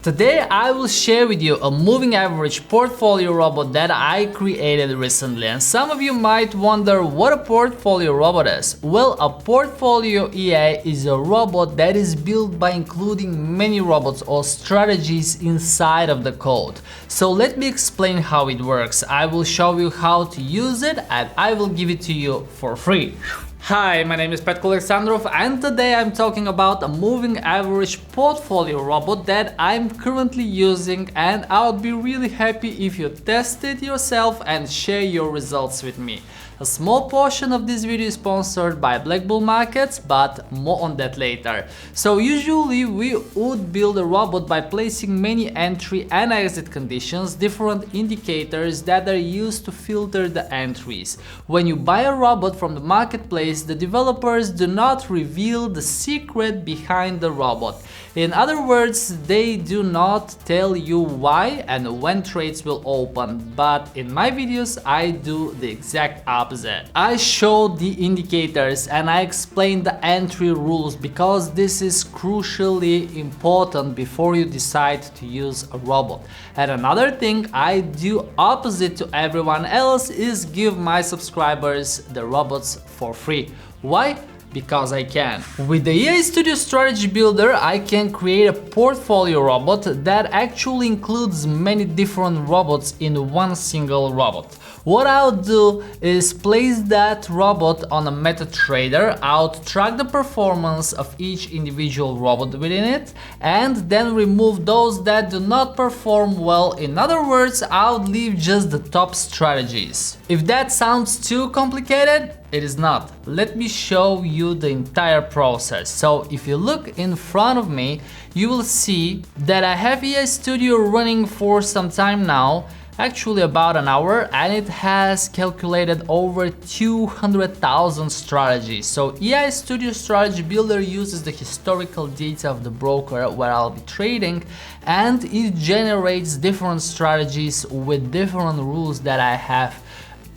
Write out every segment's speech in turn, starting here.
Today I will share with you a moving average portfolio robot that I created recently, and some of you might wonder what a portfolio robot is. Well, a portfolio EA is a robot that is built by including many robots or strategies inside of the code. So let me explain how it works. I will show you how to use it and I will give it to you for free. Hi, my name is Petko and today I'm talking about a moving average portfolio robot that I'm currently using, and I would be really happy if you test it yourself and share your results with me. A small portion of this video is sponsored by Black Bull Markets, but more on that later. So usually we would build a robot by placing many entry and exit conditions, different indicators that are used to filter the entries. When you buy a robot from the marketplace, the developers do not reveal the secret behind the robot. In other words, they do not tell you why and when trades will open, but in my videos I do the exact opposite. I show the indicators and I explain the entry rules because this is crucially important before you decide to use a robot. And another thing I do opposite to everyone else is give my subscribers the robots for free. Why? Because I can. With the EA Studio Strategy Builder, I can create a portfolio robot that actually includes many different robots in one single robot. What I'll do is place that robot on a MetaTrader. I'll track the performance of each individual robot within it and then remove those that do not perform well. In other words, I'll leave just the top strategies. If that sounds too complicated, it is not. Let me show you the entire process. So if you look in front of me, you will see that I have EA Studio running for some time now, actually about an hour, and it has calculated over 200,000 strategies. So EA Studio Strategy Builder uses the historical data of the broker where I'll be trading, and it generates different strategies with different rules that I have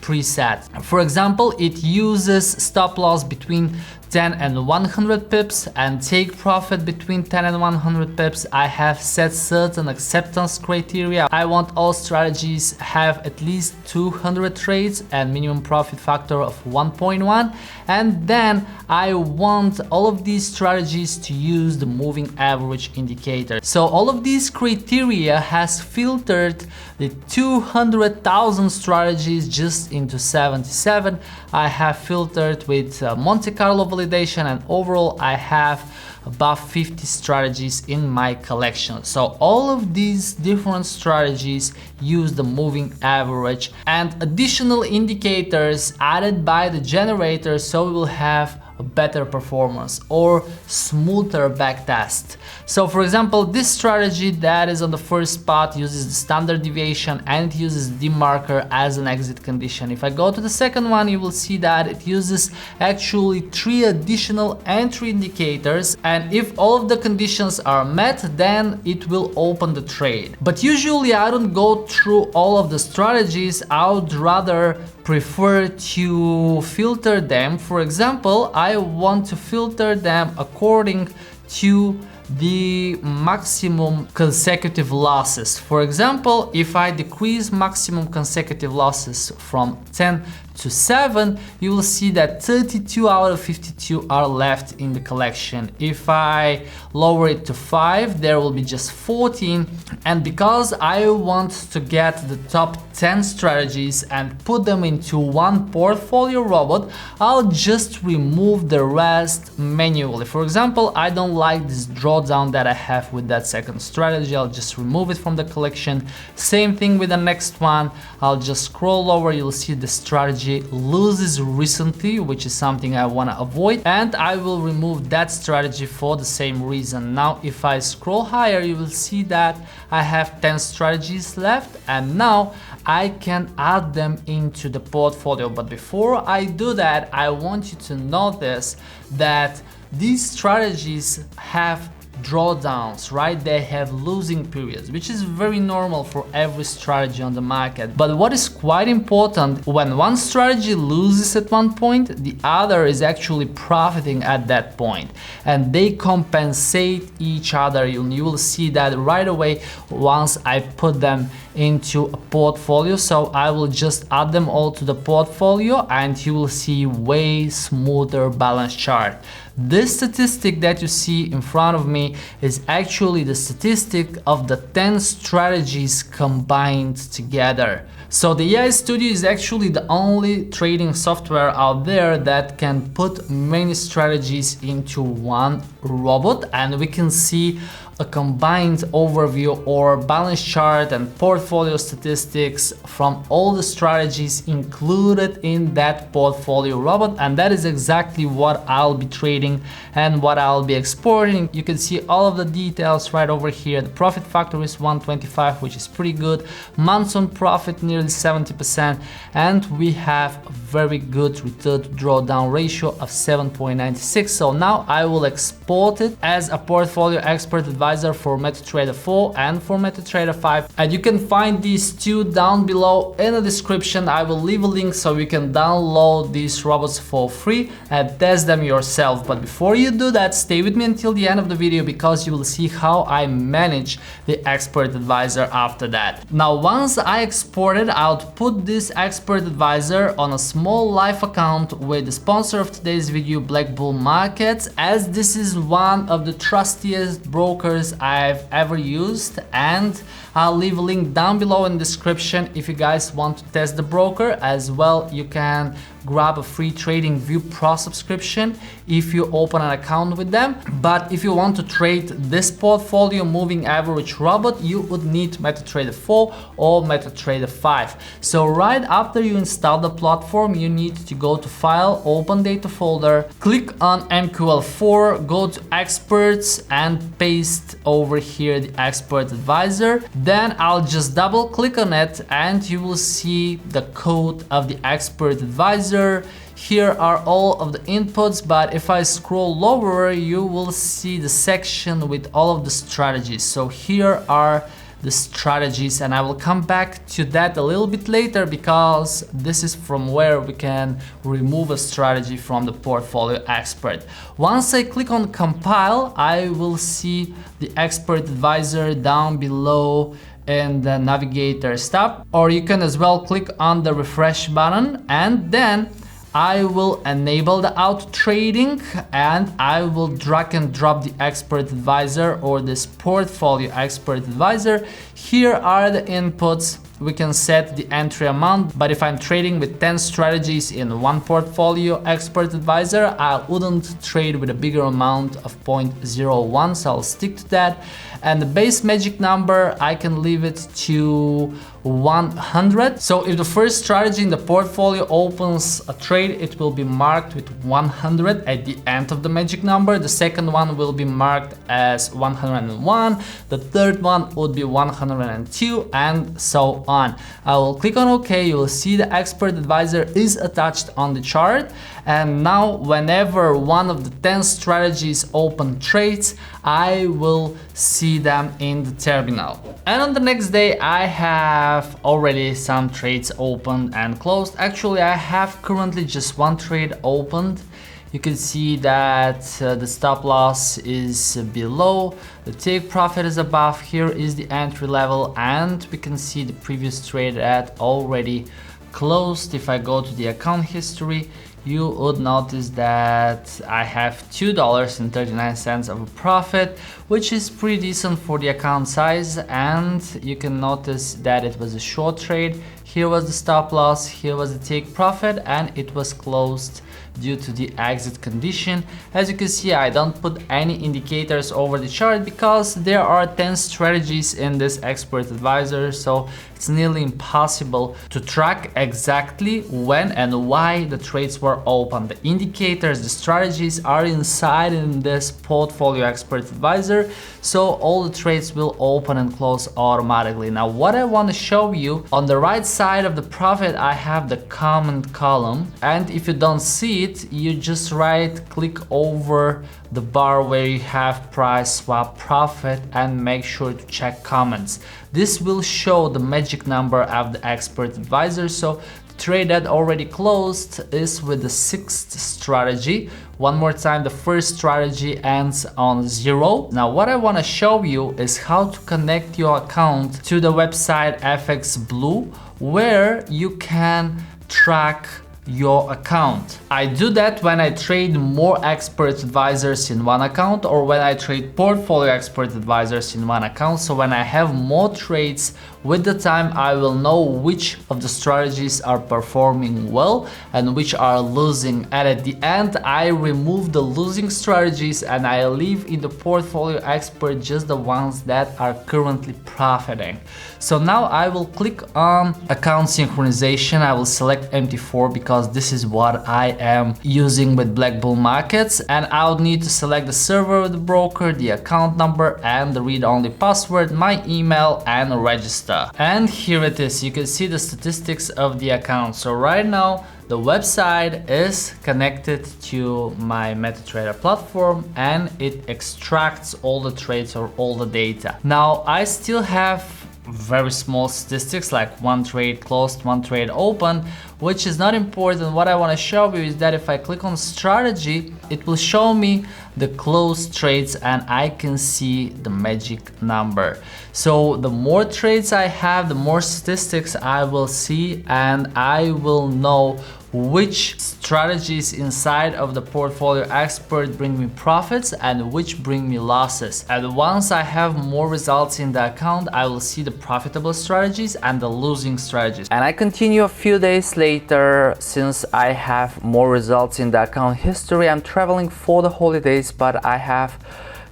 preset. For example, it uses stop loss between 10 and 100 pips and take profit between 10 and 100 pips. I have set certain acceptance criteria. I want all strategies have at least 200 trades and minimum profit factor of 1.1, and then I want all of these strategies to use the moving average indicator. So all of these criteria has filtered the 200,000 strategies just into 77. I have filtered with Monte Carlo validation, and overall I have about 50 strategies in my collection. So all of these different strategies use the moving average and additional indicators added by the generator, so we will have a better performance or smoother backtest. So for example, this strategy that is on the first spot uses the standard deviation and it uses the marker as an exit condition. If I go to the second one, you will see that it uses actually 3 additional entry indicators, and if all of the conditions are met, then it will open the trade. But usually I don't go through all of the strategies. I would rather prefer to filter them. For example, I want to filter them according to the maximum consecutive losses. For example, if I decrease maximum consecutive losses from 10 to 7, you will see that 32 out of 52 are left in the collection. If I lower it to 5, there will be just 14. And because I want to get the top 10 strategies and put them into one portfolio robot, I'll just remove the rest manually. For example, I don't like this drawdown that I have with that second strategy. I'll just remove it from the collection. Same thing with the next one. I'll just scroll lower. You'll see the strategy loses recently, which is something I want to avoid, and I will remove that strategy for the same reason. Now if I scroll higher, you will see that I have 10 strategies left, and now I can add them into the portfolio. But before I do that, I want you to notice that these strategies have drawdowns, right? They have losing periods, which is very normal for every strategy on the market. But what is quite important, when one strategy loses at one point, the other is actually profiting at that point, and they compensate each other. You will see that right away once I put them into a portfolio. So I will just add them all to the portfolio and you will see way smoother balance chart. This statistic that you see in front of me is actually the statistic of the 10 strategies combined together. So the AI Studio is actually the only trading software out there that can put many strategies into one robot, and we can see a combined overview or balance chart and portfolio statistics from all the strategies included in that portfolio robot, and that is exactly what I'll be trading and what I'll be exporting. You can see all of the details right over here. The profit factor is 125, which is pretty good. Months on profit nearly 70%, and we have a very good return to drawdown ratio of 7.96. So now I will export it as a portfolio expert advisor for MetaTrader 4 and for MetaTrader 5, and you can find these two down below in the description. I will leave a link so you can download these robots for free and test them yourself. But before you do that, stay with me until the end of the video, because you will see how I manage the expert advisor after that. Now once I export it, I'll put this expert advisor on a small live account with the sponsor of today's video, Black Bull Markets, as this is one of the trustiest brokers I've ever used, and I'll leave a link down below in the description if you guys want to test the broker. As well, you can grab a free TradingView Pro subscription if you open an account with them. But if you want to trade this portfolio moving average robot, you would need MetaTrader 4 or MetaTrader 5. So right after you install the platform, you need to go to File, Open Data Folder, click on MQL4, go to Experts and paste over here the Expert Advisor. Then I'll just double click on it and you will see the code of the Expert Advisor. Here are all of the inputs, but if I scroll lower, you will see the section with all of the strategies. So here are the strategies, and I will come back to that a little bit later, because this is from where we can remove a strategy from the portfolio expert. Once I click on compile, I will see the expert advisor down below in the navigator tab, or you can as well click on the refresh button, and then I will enable the auto trading and I will drag and drop the expert advisor or this portfolio expert advisor. Here are the inputs. We can set the entry amount, but if I'm trading with 10 strategies in one portfolio expert advisor, I wouldn't trade with a bigger amount of 0.01, so I'll stick to that. And the base magic number, I can leave it to 100. So if the first strategy in the portfolio opens a trade, it will be marked with 100 at the end of the magic number. The second one will be marked as 101. The third one would be 102, and so on. I will click on OK. You will see the expert advisor is attached on the chart. And now whenever one of the 10 strategies open trades, I will see them in the terminal. And on the next day, I have already some trades opened and closed. Actually, I have currently just one trade opened. You can see that the stop loss is below, the take profit is above. Here is the entry level, and we can see the previous trade at already closed. If I go to the account history, you would notice that I have $2.39 of a profit, which is pretty decent for the account size. And you can notice that it was a short trade. Here was the stop loss, here was the take profit, and it was closed due to the exit condition. As you can see, I don't put any indicators over the chart because there are 10 strategies in this expert advisor, so it's nearly impossible to track exactly when and why the trades were open. The indicators, the strategies are inside in this portfolio expert advisor, so all the trades will open and close automatically. Now what I want to show you, on the right side of the profit I have the comment column, and if you don't see see it, you just right click over the bar where you have price, swap, profit, and make sure to check comments. This will show the magic number of the expert advisor. So the trade that already closed is with the 6th strategy. One more time, the first strategy ends on 0. Now what I want to show you is how to connect your account to the website FX Blue, where you can track your account. I do that when I trade more expert advisors in one account, or when I trade portfolio expert advisors in one account. So when I have more trades, with the time I will know which of the strategies are performing well and which are losing, and at the end I remove the losing strategies and I leave in the portfolio expert just the ones that are currently profiting. So now I will click on account synchronization. I will select MT4 because this is what I am using with Black Bull markets, and I'll need to select the server of the broker, the account number, and the read-only password, my email, and register. And here it is. You can see the statistics of the account. So right now the website is connected to my MetaTrader platform and it extracts all the trades or all the data. Now I still have very small statistics, like one trade closed, one trade open, which is not important. What I want to show you is that if I click on strategy, it will show me the closed trades and I can see the magic number. So the more trades I have, the more statistics I will see, and I will know which strategies inside of the portfolio expert bring me profits and which bring me losses. And once I have more results in the account, I will see the profitable strategies and the losing strategies. And I continue a few days later. Since I have more results in the account history, I'm traveling for the holidays, but I have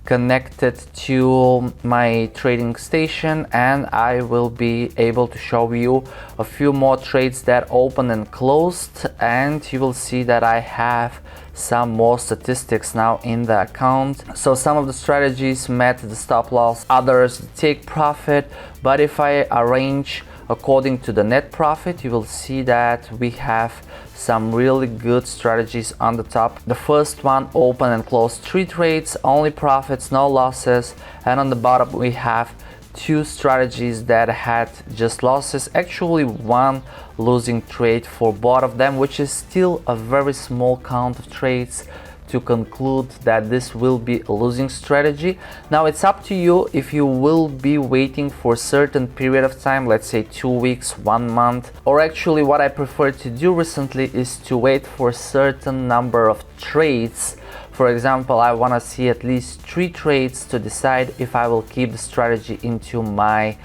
connected to my trading station and I will be able to show you a few more trades that opened and closed, and you will see that I have some more statistics now in the account. So some of the strategies met the stop loss, others take profit, but if I arrange according to the net profit, you will see that we have some really good strategies on the top. The first one opened and closed 3 trades, only profits, no losses, and on the bottom we have 2 strategies that had just losses, actually one losing trade for both of them, which is still a very small count of trades to conclude that this will be a losing strategy. Now it's up to you if you will be waiting for a certain period of time, let's say 2 weeks, 1 month, or actually what I prefer to do recently is to wait for a certain number of trades. For example, I want to see at least 3 trades to decide if I will keep the strategy into my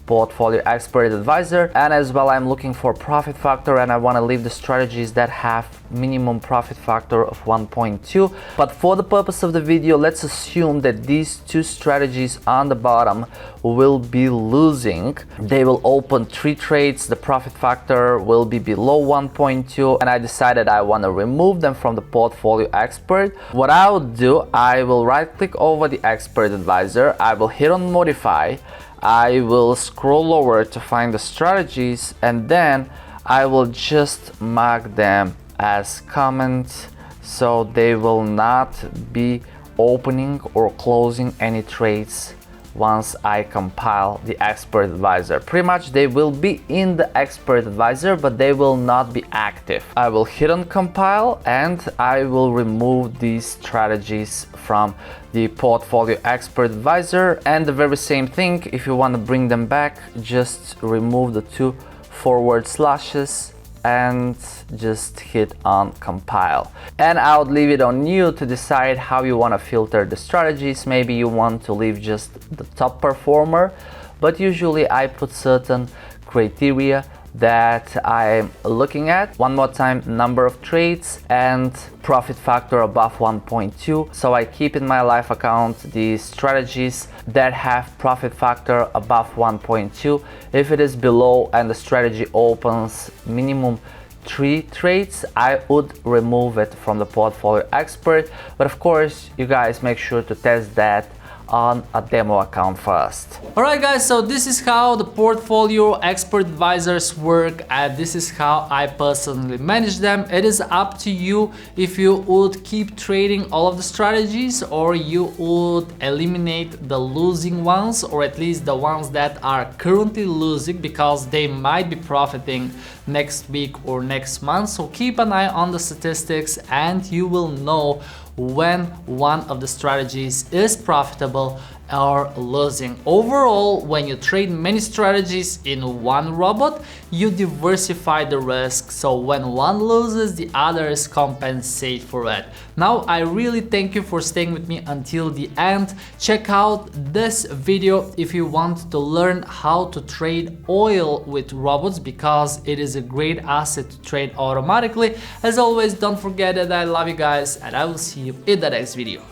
portfolio expert advisor, and as well I'm looking for profit factor and I want to leave the strategies that have minimum profit factor of 1.2. But for the purpose of the video, let's assume that these 2 strategies on the bottom will be losing. They will open 3 trades, the profit factor will be below 1.2, and I decided I want to remove them from the portfolio expert. What I will do, I will right click over the expert advisor, I will hit on modify, I will scroll over to find the strategies, and then I will just mark them as comment so they will not be opening or closing any trades once I compile the expert advisor. Pretty much they will be in the expert advisor, but they will not be active. I will hit on compile and I will remove these strategies from the portfolio expert advisor. And the very same thing, if you want to bring them back, just remove the 2 forward slashes and just hit on compile. And I would leave it on you to decide how you want to filter the strategies. Maybe you want to leave just the top performer, but usually I put certain criteria that I'm looking at. One more time, number of trades and profit factor above 1.2. So I keep in my live account the strategies that have profit factor above 1.2. If it is below and the strategy opens minimum 3 trades, I would remove it from the portfolio expert. But of course, you guys make sure to test that on a demo account first. Alright guys, so this is how the portfolio expert advisors work, and this is how I personally manage them. It is up to you if you would keep trading all of the strategies or you would eliminate the losing ones, or at least the ones that are currently losing, because they might be profiting next week or next month. So keep an eye on the statistics and you will know when one of the strategies is profitable or losing. Overall, when you trade many strategies in one robot, you diversify the risk, so when one loses, the others compensate for it. Now, I really thank you for staying with me until the end. Check out this video if you want to learn how to trade oil with robots, because it is a great asset to trade automatically. As always, don't forget that I love you guys, and I will see you in the next video.